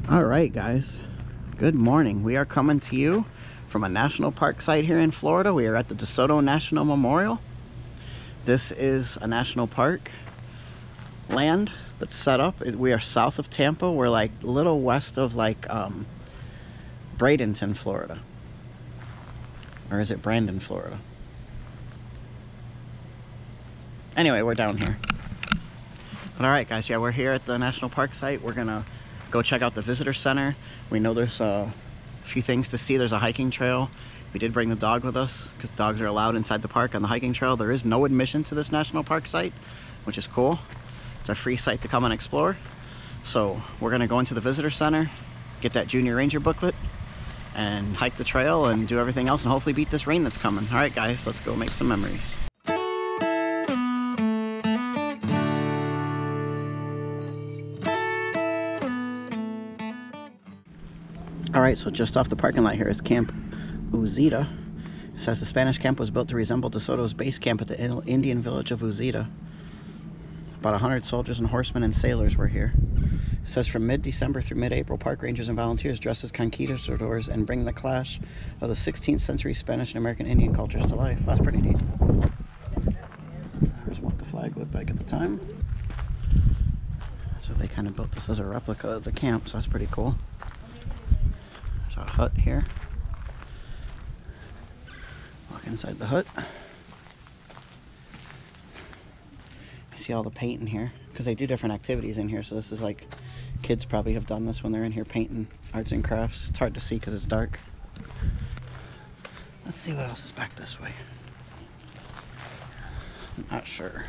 All right, guys, good morning. We are coming to you from a national park site here in Florida. We are at the DeSoto National Memorial. This is a national park land that's set up. We are south of Tampa. We're like a little west of like Bradenton, Florida. Or is it Brandon, Florida? Anyway, we're down here. But all right, guys, yeah, we're here at the national park site. We're gonna go check out the visitor center. We know there's a few things to see. There's a hiking trail. We did bring the dog with us because dogs are allowed inside the park on the hiking trail. There is no admission to this national park site, which is cool. It's a free site to come and explore. So we're gonna go into the visitor center, get that Junior Ranger booklet, and hike the trail and do everything else and hopefully beat this rain that's coming. All right, guys, let's go make some memories. All right, so just off the parking lot here is Camp Uzita. It says the Spanish camp was built to resemble DeSoto's base camp at the Indian village of Uzita. About 100 soldiers and horsemen and sailors were here. It says from mid-December through mid-April, park rangers and volunteers dressed as conquistadors and bring the clash of the 16th century Spanish and American Indian cultures to life. That's pretty neat. Here's what the flag looked like at the time. So they kind of built this as a replica of the camp, so that's pretty cool. There's our hut here. Walk inside the hut. I see all the paint in here because they do different activities in here. So this is like, kids probably have done this when they're in here painting arts and crafts. It's hard to see because it's dark. Let's see what else is back this way. I'm not sure.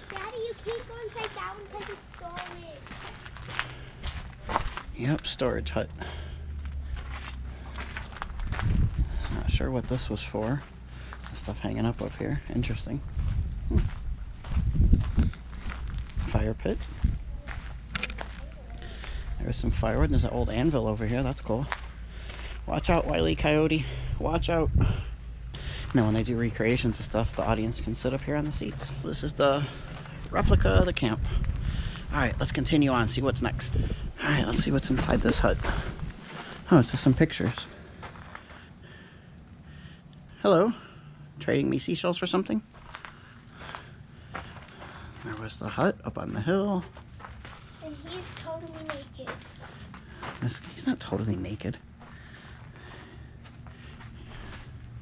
Daddy, you can't go inside that one because it's storage. Yep, storage hut. Not sure what this was for. The stuff hanging up here. Interesting. Fire pit. There's some firewood. And there's an old anvil over here. That's cool. Watch out, Wile E. Coyote. Watch out. Now when they do recreations and stuff, the audience can sit up here on the seats. This is the replica of the camp. Alright, let's continue on, see what's next. Alright, let's see what's inside this hut. Oh, it's just some pictures. Hello. Trading me seashells for something? There was the hut up on the hill. And he's totally naked. He's not totally naked.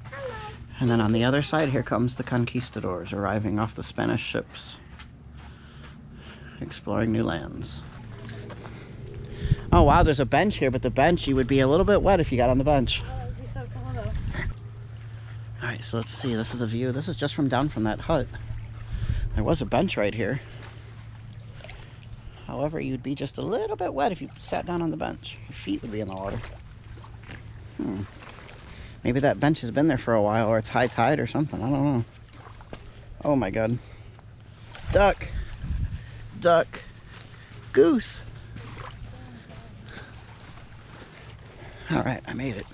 Hello. And then on the other side, here comes the conquistadors arriving off the Spanish ships, exploring new lands. Oh wow, there's a bench here, but the bench, you would be a little bit wet if you got on the bench. Oh, it'd be so cool though. Alright, so let's see. This is a view. This is just from down from that hut. There was a bench right here. However, you'd be just a little bit wet if you sat down on the bench. Your feet would be in the water. Maybe that bench has been there for a while, or it's high tide or something. I don't know. Oh my god. Duck. Duck. Goose. Alright, I made it.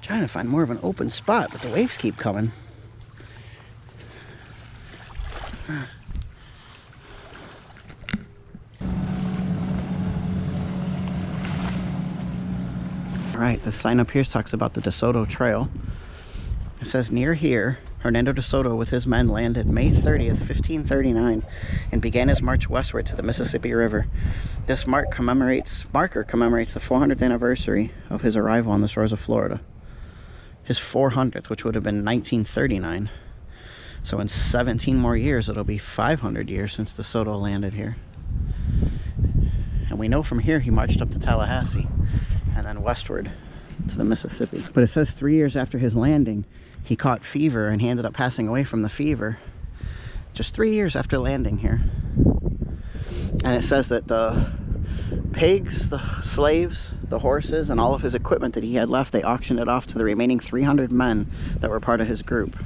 Trying to find more of an open spot, but the waves keep coming. Alright, the sign up here talks about the DeSoto Trail. It says, near here, Hernando DeSoto with his men landed May 30th, 1539, and began his march westward to the Mississippi River. This marker commemorates the 400th anniversary of his arrival on the shores of Florida. His 400th, which would have been 1939. So in 17 more years, it'll be 500 years since DeSoto landed here. And we know from here he marched up to Tallahassee and then westward to the Mississippi. But it says 3 years after his landing, he caught fever and he ended up passing away from the fever. Just 3 years after landing here. And it says that the pigs, the slaves, the horses, and all of his equipment that he had left, they auctioned it off to the remaining 300 men that were part of his group.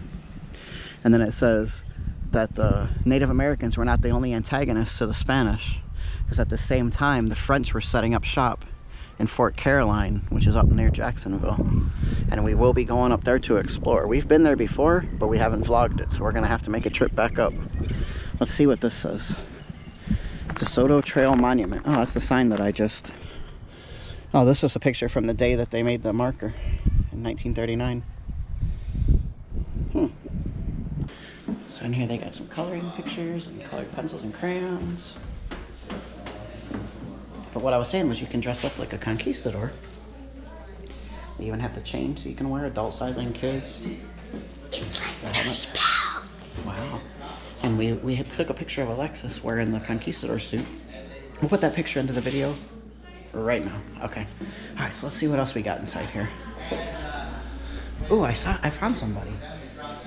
And then it says that the Native Americans were not the only antagonists to the Spanish, because at the same time the French were setting up shop in Fort Caroline, which is up near Jacksonville. and we will be going up there to explore. We've been there before, but we haven't vlogged it, so we're gonna have to make a trip back up. Let's see what this says. DeSoto Trail Monument. Oh, that's the sign that I just... Oh, this was a picture from the day that they made the marker in 1939. So in here they got some coloring pictures and colored pencils and crayons. But what I was saying was you can dress up like a conquistador. They even have the chain so you can wear, adult size and kids. It's like 30 pounds. Wow. And we took a picture of Alexis wearing the conquistador suit. We'll put that picture into the video right now. Okay. All right, so let's see what else we got inside here. Oh, I found somebody.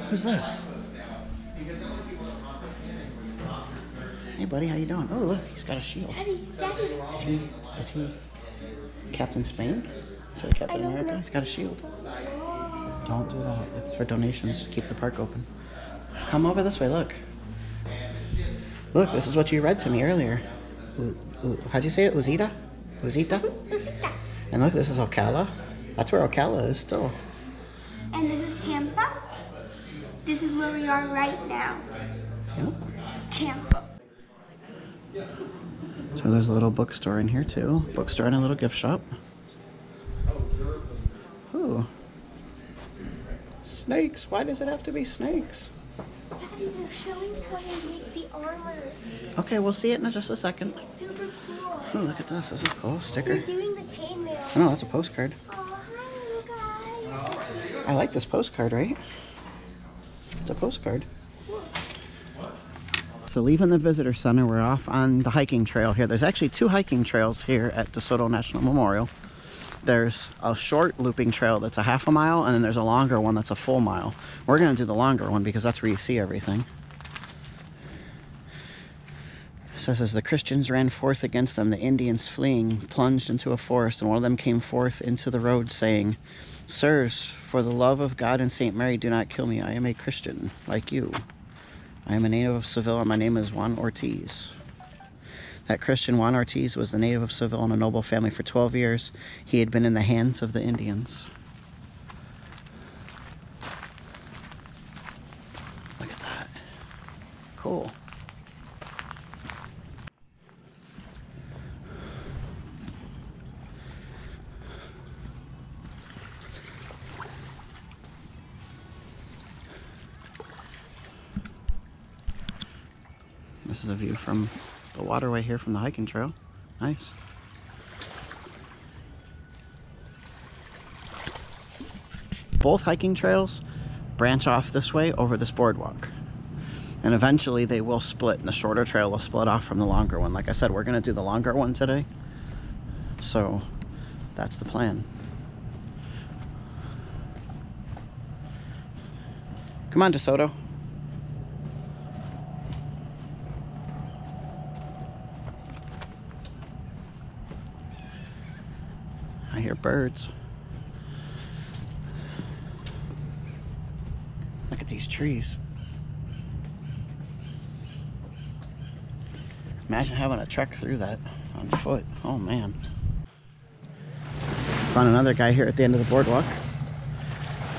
Who's this? Hey buddy, how you doing? Oh look, he's got a shield. Daddy. Is he Captain Spain? Is it Captain America? Know. He's got a shield. Don't do that. It's for donations to keep the park open. Come over this way, look. Look, this is what you read to me earlier. How'd you say it? Uzita? Uzita? And look, this is Ocala. That's where Ocala is still. And this is Tampa. This is where we are right now. Yep. Tampa. So there's a little bookstore in here too. Bookstore and a little gift shop. Ooh. Snakes. Why does it have to be snakes? Daddy, they're showing how they make the armor. Okay, we'll see it in just a second. It's super cool. Oh, look at this. This is cool. Sticker. They're doing the chainmail. Oh, no, that's a postcard. Oh, hi, you guys. I like this postcard, right? It's a postcard. So leaving the visitor center, we're off on the hiking trail here. There's actually 2 hiking trails here at DeSoto National Memorial. There's a short looping trail that's a half a mile, and then there's a longer one that's a full mile. We're gonna do the longer one because that's where you see everything. It says, as the Christians ran forth against them, the Indians fleeing plunged into a forest, and one of them came forth into the road saying, "Sirs, for the love of God and Saint Mary, do not kill me. I am a Christian like you. I am a native of Seville, and my name is Juan Ortiz." That Christian Juan Ortiz was the native of Seville in a noble family for 12 years. He had been in the hands of the Indians. Look at that. Cool. This is a view from the waterway here from the hiking trail. Nice. Both hiking trails branch off this way over this boardwalk. And eventually they will split, and the shorter trail will split off from the longer one. Like I said, we're gonna do the longer one today. So that's the plan. Come on, DeSoto. I hear birds. Look at these trees. Imagine having to trek through that on foot. Oh man. Found another guy here at the end of the boardwalk.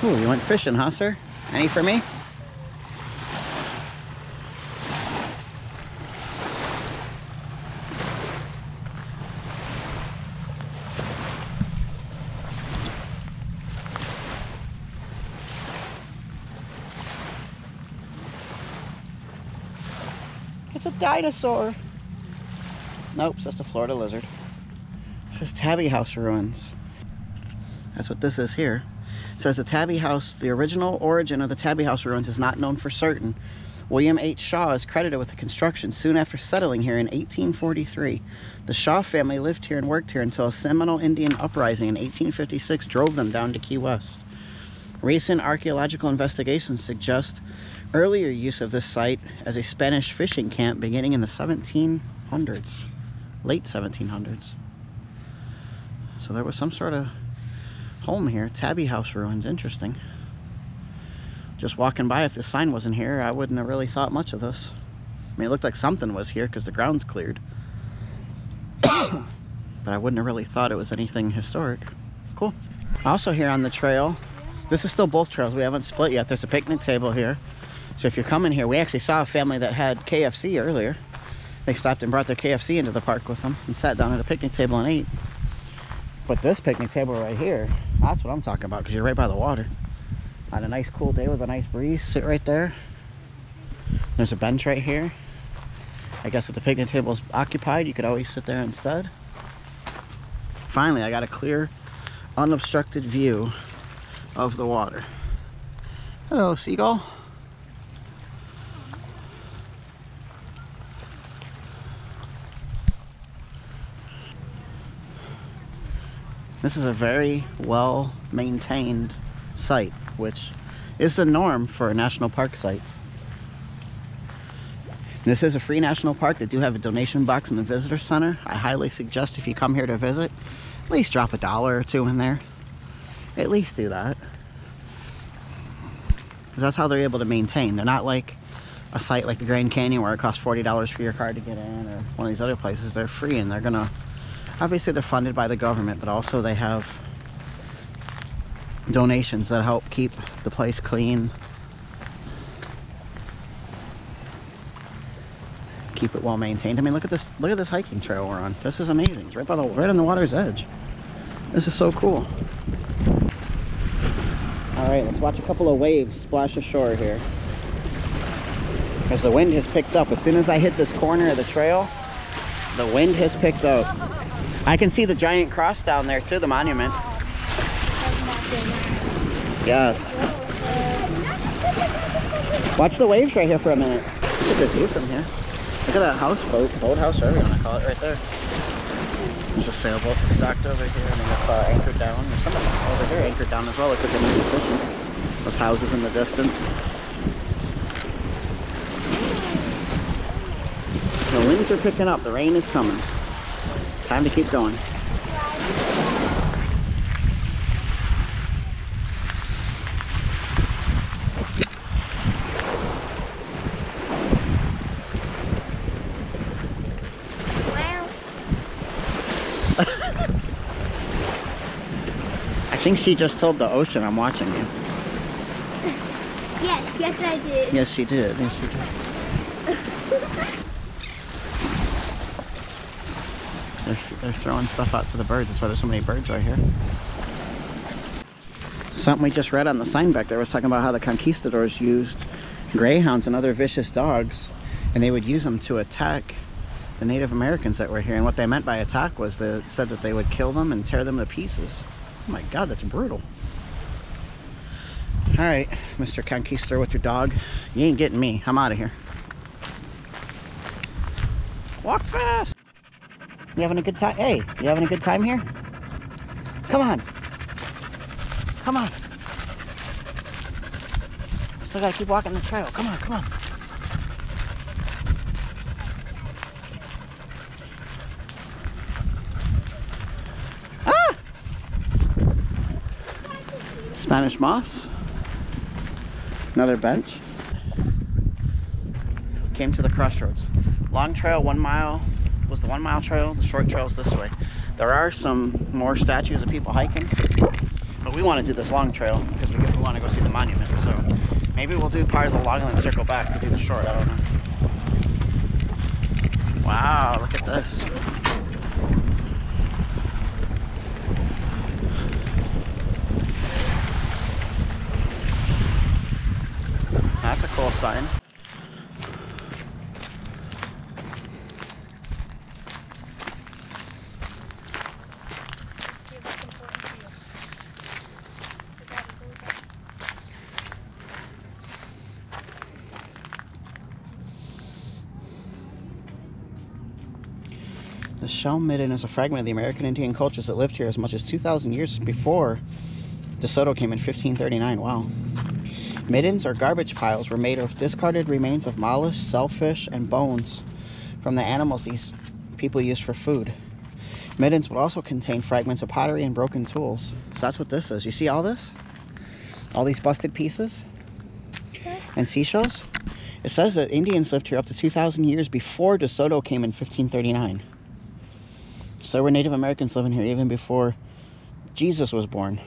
Ooh, you went fishing, huh, sir? Any for me? It's a dinosaur. Nope, it's just a Florida lizard. It says Tabby House Ruins. That's what this is here. It says the Tabby House, the original origin of the Tabby House ruins is not known for certain. William H. Shaw is credited with the construction soon after settling here in 1843. The Shaw family lived here and worked here until a Seminole Indian uprising in 1856 drove them down to Key West. Recent archaeological investigations suggest earlier use of this site as a Spanish fishing camp beginning in the 1700s, late 1700s. So there was some sort of home here. Tabby House Ruins, interesting. Just walking by, if this sign wasn't here, I wouldn't have really thought much of this. I mean, it looked like something was here because the ground's cleared. But I wouldn't have really thought it was anything historic. Cool. Also here on the trail, this is still both trails. We haven't split yet. There's a picnic table here. So if you're coming here, we actually saw a family that had KFC earlier. They stopped and brought their KFC into the park with them and sat down at a picnic table and ate. But this picnic table right here, that's what I'm talking about, because you're right by the water. On a nice cool day with a nice breeze, sit right there. There's a bench right here. I guess if the picnic table is occupied, you could always sit there instead. Finally, I got a clear, unobstructed view of the water. Hello, seagull. This is a very well maintained site, which is the norm for national park sites. This is a free national park. They do have a donation box in the visitor center. I highly suggest if you come here to visit, at least drop $1 or $2 in there. At least do that. Because that's how they're able to maintain. They're not like a site like the Grand Canyon where it costs $40 for your card to get in, or one of these other places. They're free, and they're gonna, obviously they're funded by the government, but also they have donations that help keep the place clean, keep it well maintained. I mean, look at this hiking trail we're on. This is amazing. It's right on the water's edge. This is so cool. All right, let's watch a couple of waves splash ashore here. As the wind has picked up, as soon as I hit this corner of the trail, the wind has picked up. I can see the giant cross down there too, the monument. Yes. Watch the waves right here for a minute. Look at the view from here. Look at that houseboat, boathouse, whatever you want to call it, right there. There's a sailboat that's docked over here. I mean, it's anchored down. There's somebody over here anchored down as well. Looks like a new fishing. Those houses in the distance. The winds are picking up. The rain is coming. Time to keep going. I think she just told the ocean I'm watching you. Yes, I did. Yes, she did. Yes, she did. They're throwing stuff out to the birds. That's why there's so many birds right here. Something we just read on the sign back there was talking about how the conquistadors used greyhounds and other vicious dogs, and they would use them to attack the Native Americans that were here. And what they meant by attack was they said that they would kill them and tear them to pieces. Oh my God, that's brutal. All right, Mr. Conquistador with your dog. You ain't getting me. I'm out of here. Walk fast. You having a good time? Hey, you having a good time here? Come on. Come on. Still gotta keep walking the trail. Come on, come on. Ah! Spanish moss. Another bench. Came to the crossroads. Long trail, 1 mile. Was the 1 mile trail. The short trail's this way. There are some more statues of people hiking, but we want to do this long trail because we want to go see the monument. So maybe we'll do part of the long and then circle back to do the short. I don't know. Wow, look at this. That's a cool sign. The shell midden is a fragment of the American Indian cultures that lived here as much as 2,000 years before DeSoto came in 1539. Wow. Middens, or garbage piles, were made of discarded remains of mollusks, shellfish, and bones from the animals these people used for food. Middens would also contain fragments of pottery and broken tools. So that's what this is. You see all this? All these busted pieces? And seashells? It says that Indians lived here up to 2,000 years before DeSoto came in 1539. So there were Native Americans living here even before Jesus was born.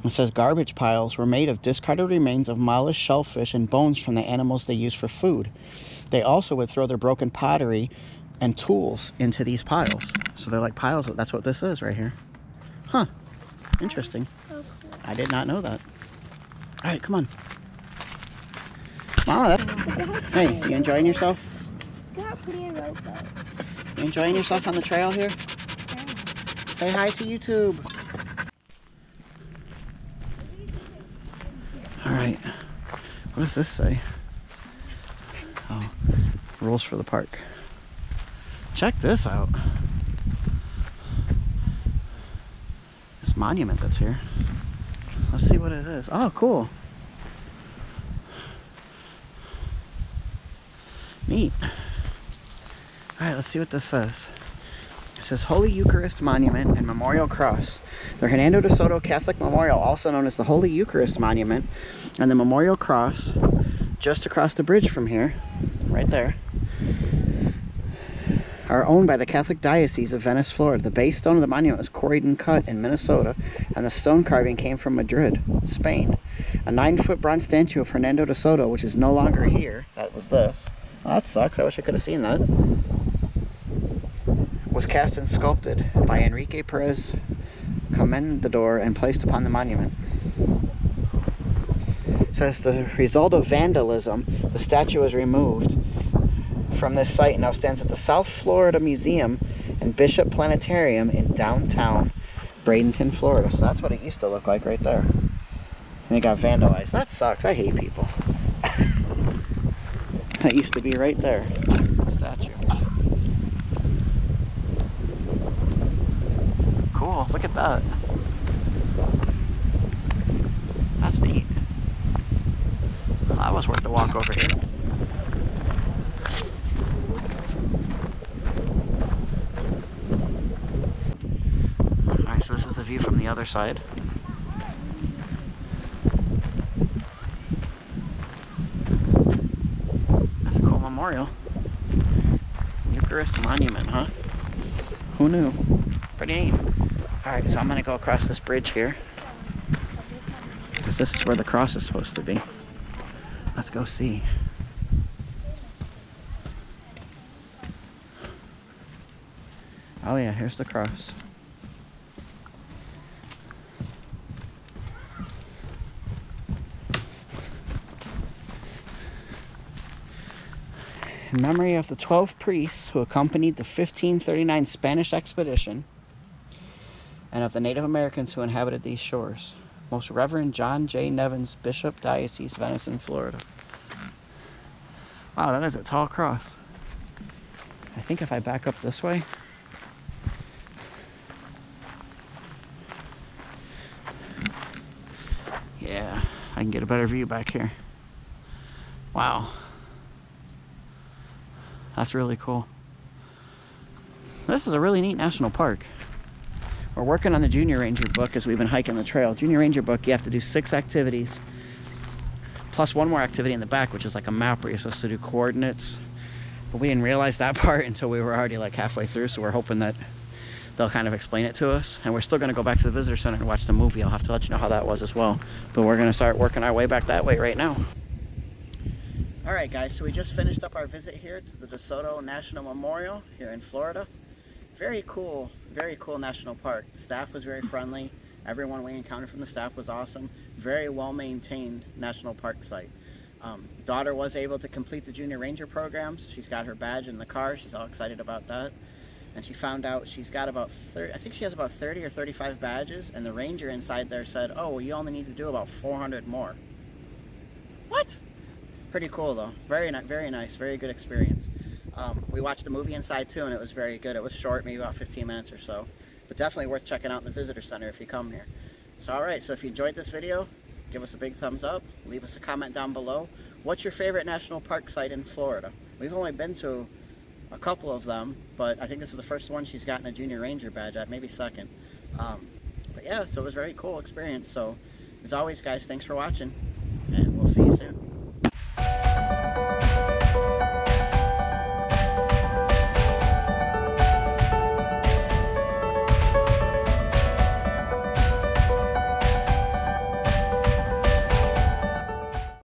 It says garbage piles were made of discarded remains of mollusks, shellfish, and bones from the animals they used for food. They also would throw their broken pottery and tools into these piles. So they're like piles. That's what this is right here. Huh. Interesting. So cool. I did not know that. All right, come on. Wow. Hey, you enjoying yourself? Got pretty rope though. You enjoying yourself on the trail here? Thanks. Say hi to YouTube. All right. What does this say? Oh, rules for the park. Check this out. This monument that's here. Let's see what it is. Oh, cool. Neat. All right, let's see what this says. It says Holy Eucharist Monument and Memorial Cross. The Hernando DeSoto Catholic Memorial, also known as the Holy Eucharist Monument, and the Memorial Cross, just across the bridge from here, right there, are owned by the Catholic Diocese of Venice, Florida. The base stone of the monument was quarried and cut in Minnesota, and the stone carving came from Madrid, Spain. A 9-foot bronze statue of Hernando DeSoto, which is no longer here, that was this. Well, that sucks. I wish I could have seen that. Was cast and sculpted by Enrique Perez Comendador and placed upon the monument. So as the result of vandalism, the statue was removed from this site and now stands at the South Florida Museum and Bishop Planetarium in downtown Bradenton, Florida. So that's what it used to look like right there. And it got vandalized. That sucks. I hate people. That used to be right there. Statue. Cool. Look at that. That's neat. Well, that was worth the walk over here. Alright, so this is the view from the other side. That's a cool memorial. Eucharist Monument, huh? Who knew? Pretty neat. Alright, so I'm going to go across this bridge here, because this is where the cross is supposed to be. Let's go see. Oh yeah, here's the cross. In memory of the 12 priests who accompanied the 1539 Spanish expedition, and of the Native Americans who inhabited these shores. Most Reverend John J. Nevins, Bishop, Diocese, Venice, and Florida. Wow, that is a tall cross. I think if I back up this way, yeah, I can get a better view back here. Wow. That's really cool. This is a really neat national park. We're working on the Junior Ranger book as we've been hiking the trail. Junior Ranger book, you have to do 6 activities, plus one more activity in the back, which is like a map where you're supposed to do coordinates. But we didn't realize that part until we were already like halfway through, so we're hoping that they'll kind of explain it to us. And we're still gonna go back to the visitor center and watch the movie. I'll have to let you know how that was as well. But we're gonna start working our way back that way right now. All right, guys, so we just finished up our visit here to the DeSoto National Memorial here in Florida. Very cool national park. The staff was very friendly. Everyone we encountered from the staff was awesome. Very well-maintained national park site. Daughter was able to complete the Junior Ranger program, so she's got her badge in the car. She's all excited about that. And she found out she's got about 30, I think she has about 30 or 35 badges, and the ranger inside there said, oh, well, you only need to do about 400 more. What? Pretty cool though. Very nice, very good experience. We watched the movie inside too, and it was very good. It was short, maybe about 15 minutes or so, but definitely worth checking out in the visitor center if you come here. So alright, so if you enjoyed this video, give us a big thumbs up, leave us a comment down below. What's your favorite national park site in Florida? We've only been to a couple of them, but I think this is the first one she's gotten a Junior Ranger badge at, maybe second. But yeah, so it was a very cool experience. So as always, guys, thanks for watching, and we'll see you soon.